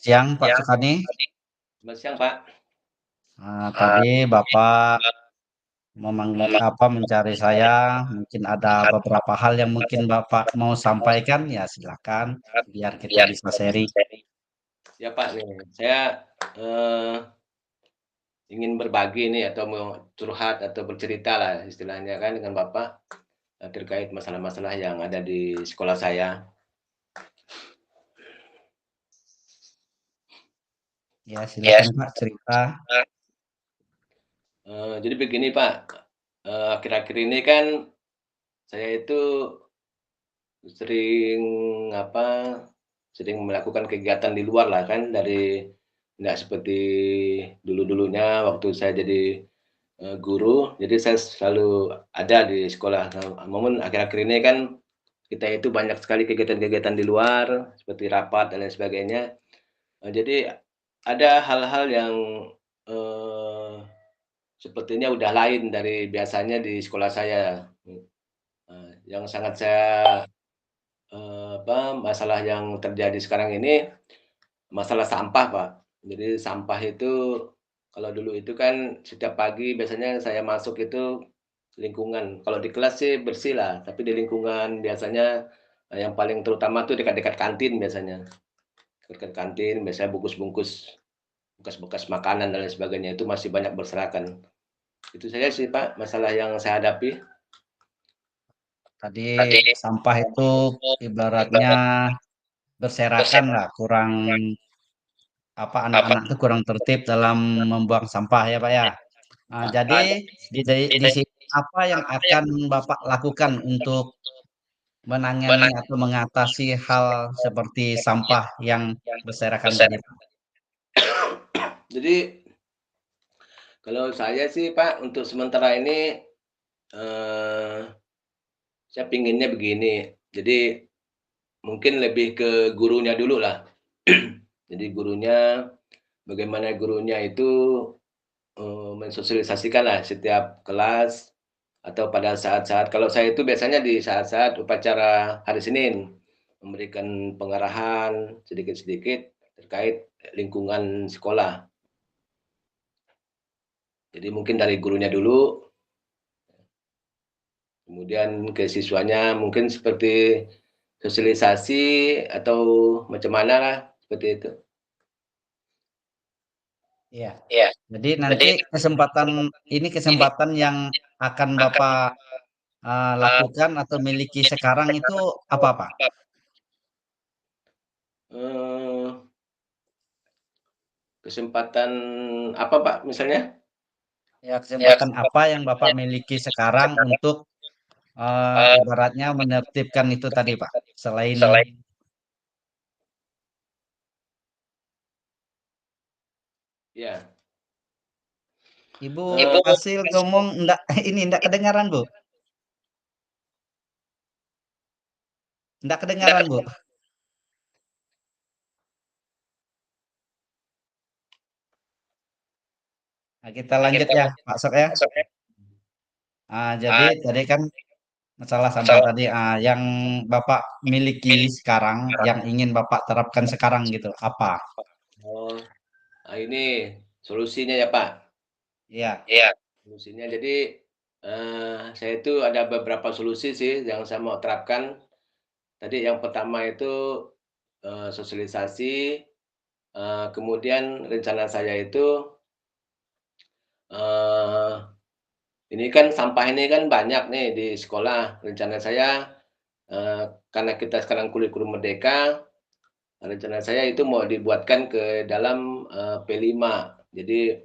siang Pak Sukani. Selamat siang, Pak. Tadi Bapak mencari saya, mungkin ada beberapa hal yang mungkin Bapak mau sampaikan, ya silakan biar kita bisa sharing. Ya, Pak, nih saya, eee, ingin berbagi nih atau mau curhat atau bercerita lah istilahnya kan dengan Bapak, terkait masalah-masalah yang ada di sekolah saya. Ya silakan Pak cerita. Jadi begini, Pak, akhir-akhir ini kan saya itu sering, apa, sering melakukan kegiatan di luar lah kan dari nggak seperti dulu-dulunya waktu saya jadi guru, jadi saya selalu ada di sekolah. Nah, momen akhir-akhir ini kan kita itu banyak sekali kegiatan-kegiatan di luar, seperti rapat dan lain sebagainya. Jadi ada hal-hal yang, eee, sepertinya udah lain dari biasanya di sekolah saya, yang sangat saya, masalah yang terjadi sekarang ini, masalah sampah, Pak. Jadi sampah itu kalau dulu itu kan setiap pagi biasanya saya masuk itu lingkungan, kalau di kelas sih bersih lah, tapi di lingkungan biasanya, yang paling terutama tuh dekat-dekat kantin biasanya. Dekat kantin biasanya bungkus-bungkus bekas-bekas makanan dan lain sebagainya itu masih banyak berserakan. Itu saja sih, Pak, masalah yang saya hadapi. Tadi sampah itu ibaratnya berserakan lah, kurang anak-anak itu kurang tertib dalam membuang sampah ya Pak ya. Jadi di sini apa yang akan Bapak lakukan untuk menangani atau mengatasi hal seperti sampah yang berserakan tadi, Pak? Jadi kalau saya sih, Pak, untuk sementara ini, eee, saya pinginnya begini, jadi mungkin lebih ke gurunya dulu lah. Jadi gurunya, bagaimana gurunya itu, mensosialisasikanlah setiap kelas atau pada saat-saat kalau saya itu biasanya di saat-saat upacara hari Senin, memberikan pengarahan sedikit-sedikit terkait lingkungan sekolah. Jadi mungkin dari gurunya dulu, kemudian ke siswanya mungkin seperti sosialisasi atau macam mana lah, seperti itu. Iya. Iya, Jadi jadi nanti kesempatan yang akan Bapak lakukan atau miliki sekarang itu apa, Pak? eee, kesempatan apa, Pak, misalnya? Ya, Ya, kesempatan apa yang Bapak miliki sekarang untuk ibaratnya menertibkan itu tadi, Pak? Selain selain ya, Ibu Ibu hasil ngomong enggak ini enggak kedengaran, Bu. Enggak kedengaran, Bu. Nah, kita lanjut kita ya, Pak Sok ya. masuk ya. Jadi tadi kan masalah sampah Masalah tadi, yang Bapak miliki sekarang, yang ingin Bapak terapkan sekarang gitu, apa? oh, ini solusinya ya, Pak? Iya, Iya. Solusinya jadi, saya itu ada beberapa solusi sih yang saya mau terapkan. Tadi yang pertama itu, sosialisasi, kemudian rencana saya itu, eee, ini kan sampah ini kan banyak nih di sekolah. Rencana saya, karena kita sekarang kurikulum merdeka, rencana saya itu mau dibuatkan ke dalam, P5. Jadi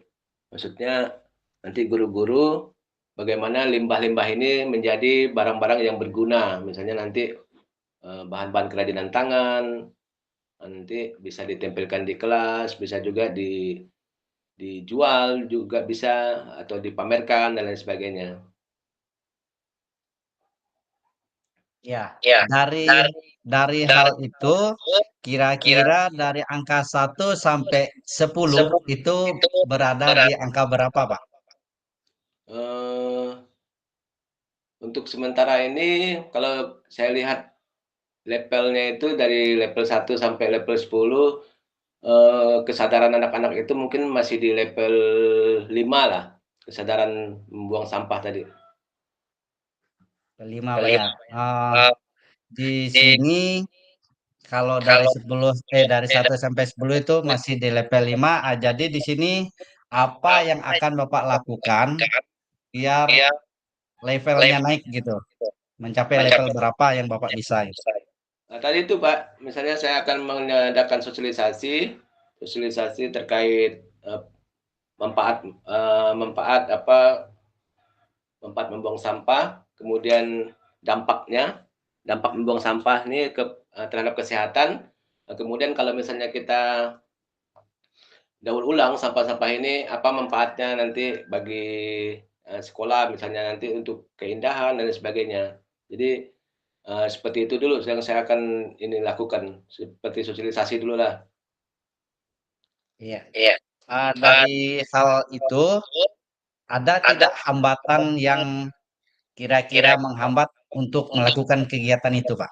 maksudnya nanti guru-guru bagaimana limbah-limbah ini menjadi barang-barang yang berguna. Misalnya nanti, bahan-bahan kerajinan tangan, nanti bisa ditempelkan di kelas, bisa juga dijual juga bisa, atau dipamerkan dan lain sebagainya. iya. Ya, Dari dari dari hal dari itu, kira kira-kira dari angka 1 sampai 10 10 itu itu berada di berat. angka berapa, Pak? Eee, untuk sementara ini kalau saya lihat levelnya itu dari level 1 sampai level 10, kesadaran anak-anak itu mungkin masih di level 5 lah, kesadaran membuang sampah tadi. Kelima, Pak, ya. Kelima. Di Di sini kalau dari kalau 10 dari 1 sampai 10 itu masih di level 5. Jadi di sini apa yang akan Bapak lakukan biar dia levelnya level naik gitu, mencapai level mencapai. berapa yang Bapak bisa gitu. Nah, tadi itu Pak, misalnya saya akan mengadakan sosialisasi, sosialisasi terkait manfaat manfaat apa manfaat membuang sampah, kemudian dampaknya, dampak membuang sampah ini terhadap kesehatan. Kemudian kalau misalnya kita daur ulang sampah-sampah ini apa manfaatnya nanti bagi sekolah misalnya nanti untuk keindahan dan sebagainya. Jadi seperti itu dulu yang saya akan ini lakukan, seperti sosialisasi dulu lah. Iya. Iya. Dari hal itu ada Ada tidak hambatan yang kira-kira kira menghambat untuk untuk melakukan kegiatan itu, Pak?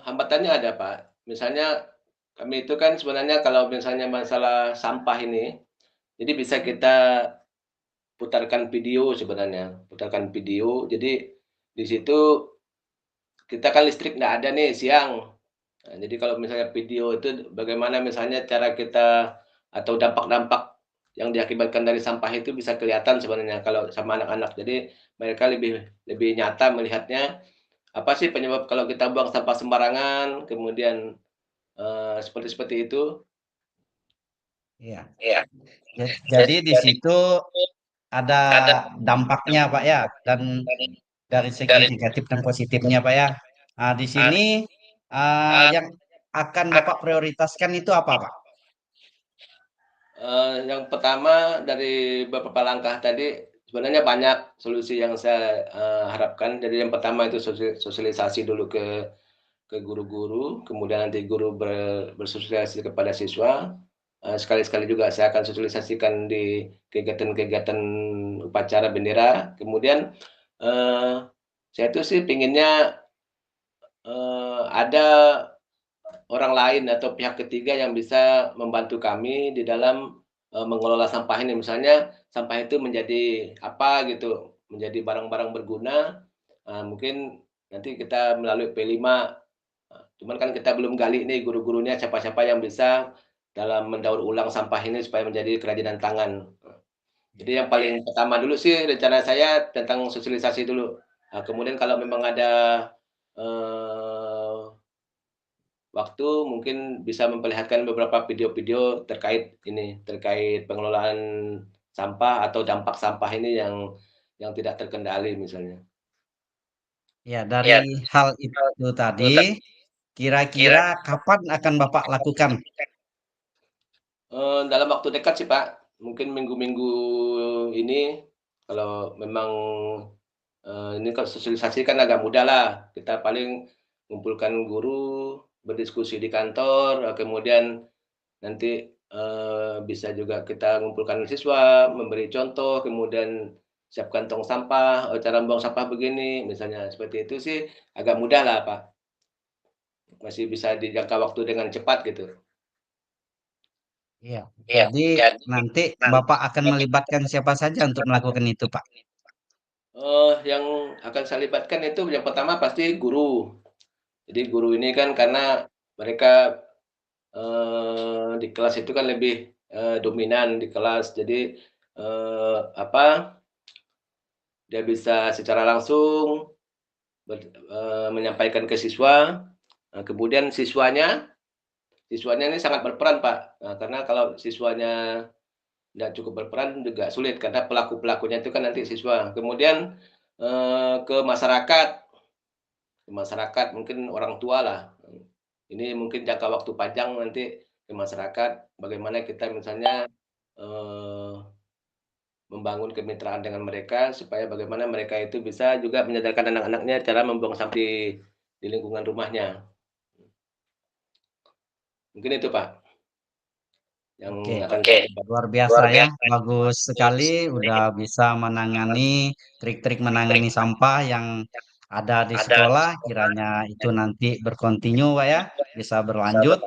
hambatannya ada Pak. Misalnya kami itu kan sebenarnya kalau misalnya masalah sampah ini, jadi bisa kita putarkan video sebenarnya, putarkan video. Jadi di situ kita kan listrik nggak ada nih siang. Nah, jadi kalau misalnya video itu bagaimana misalnya cara kita atau dampak-dampak yang diakibatkan dari sampah itu bisa kelihatan sebenarnya kalau sama anak-anak. Jadi mereka lebih lebih nyata melihatnya, apa sih penyebab kalau kita buang sampah sembarangan, kemudian, seperti seperti itu. Iya. Iya. Jadi di Jadi situ ada ada dampaknya, Pak, ya, dan dari dari segi dari negatif dan positifnya, Pak, ya. Di ah, sini ah, yang akan Bapak ak prioritaskan itu apa, Pak? yang pertama dari beberapa langkah tadi, sebenarnya banyak solusi yang saya, harapkan. Jadi yang pertama itu sosialisasi dulu ke guru-guru, kemudian nanti guru bersosialisasi kepada siswa, sekali-sekali juga saya akan sosialisasikan di kegiatan-kegiatan upacara bendera. Kemudian, eee, saya tuh sih pinginnya, ada orang lain atau pihak ketiga yang bisa membantu kami di dalam, mengelola sampah ini. Misalnya sampah itu menjadi apa gitu, menjadi barang-barang berguna, mungkin nanti kita melalui P5, cuman kan kita belum gali nih guru-gurunya siapa-siapa yang bisa dalam mendaur ulang sampah ini supaya menjadi kerajinan tangan. Jadi Iya. yang paling pertama dulu sih rencana saya tentang sosialisasi dulu, kemudian kalau memang ada, eee waktu mungkin bisa memperlihatkan beberapa video-video terkait ini, terkait pengelolaan sampah atau dampak sampah ini yang tidak terkendali misalnya. Ya, dari Iya, hal itu tadi, kira kira-kira kapan akan Bapak lakukan? dalam waktu dekat sih, Pak, mungkin minggu-minggu ini kalau memang, ini kan sosialisasi kan agak mudah lah, kita paling ngumpulkan guru, berdiskusi di kantor, kemudian nanti, bisa juga kita ngumpulkan siswa, memberi contoh, kemudian siapkan tong sampah, cara buang sampah begini, misalnya seperti itu sih agak mudah lah, Pak, masih bisa dijangka waktu dengan cepat gitu. Iya. Iya, Jadi jadi nanti nanti Bapak akan melibatkan siapa saja untuk melakukan itu, Pak? yang akan saya libatkan itu yang pertama pasti guru. Jadi guru ini kan karena mereka, di kelas itu kan lebih, dominan di kelas. Jadi, apa, dia bisa secara langsung menyampaikan ke siswa, kemudian siswanya ini sangat berperan, Pak. Karena kalau siswanya nggak cukup berperan juga sulit karena pelaku-pelakunya itu kan nanti siswa. Kemudian, ke masyarakat mungkin orang tua lah. Ini mungkin jangka waktu panjang nanti ke masyarakat, bagaimana kita misalnya, eee, membangun kemitraan dengan mereka supaya bagaimana mereka itu bisa juga menyadarkan anak-anaknya cara membuang sampah di lingkungan rumahnya. Mungkin itu, Pak, yang Oke, akan saya coba. luar biasa Luar ya. biasa. Bagus sekali udah bisa menangani trik-trik menangani sampah yang ada di Ada sekolah. Kiranya itu nanti berkontinu, Pak, ya, bisa berlanjut.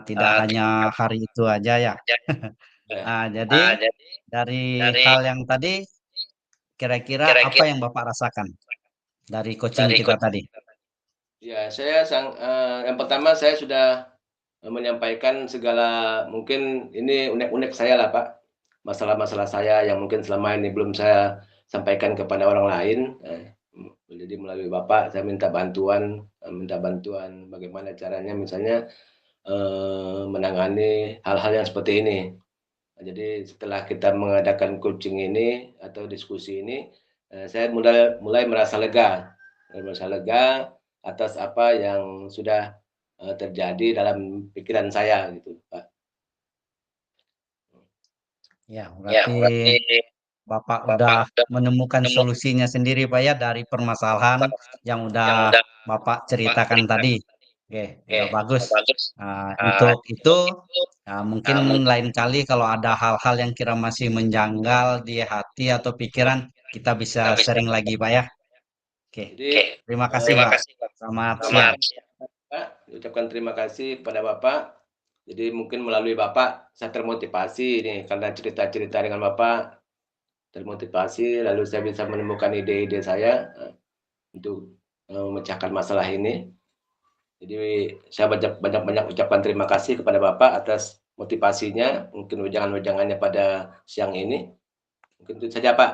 tidak hanya hari itu aja ya. Ya. Jadi dari hal yang tadi, kira-kira apa yang Bapak rasakan dari coaching kita tadi? Ya, yang pertama saya sudah menyampaikan segala mungkin ini unek-unek saya lah Pak, masalah-masalah saya yang mungkin selama ini belum saya sampaikan kepada orang lain, jadi melalui Bapak saya minta bantuan bagaimana caranya misalnya, menangani hal-hal yang seperti ini. Jadi setelah kita mengadakan coaching ini atau diskusi ini, saya mulai merasa lega atas apa yang sudah, terjadi dalam pikiran saya gitu, Pak. Ya, berarti Bapak udah menemukan solusinya sendiri Pak ya dari permasalahan yang udah Bapak ceritakan tadi. Oke, udah bagus. Untuk itu, mungkin lain kali kalau ada hal-hal yang kira masih menjanggal di hati atau pikiran, kita bisa sharing lagi Pak ya. Oke, Jadi, terima kasih Pak. Selamat siang. selamat Pak, ucapkan terima kasih kepada Bapak. Jadi mungkin melalui Bapak saya termotivasi nih karena cerita-cerita dengan Bapak, termotivasi lalu saya bisa menemukan ide-ide saya, untuk, memecahkan masalah ini. Jadi saya banyak ucapkan terima kasih kepada Bapak atas motivasinya, mungkin wejangan-wejangannya pada siang ini. Mungkin itu saja Pak.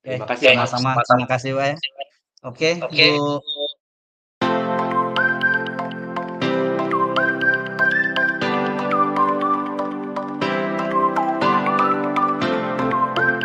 Oke, Terima kasih Mas. sama-sama. Terima kasih Pak ya. Oke, Bu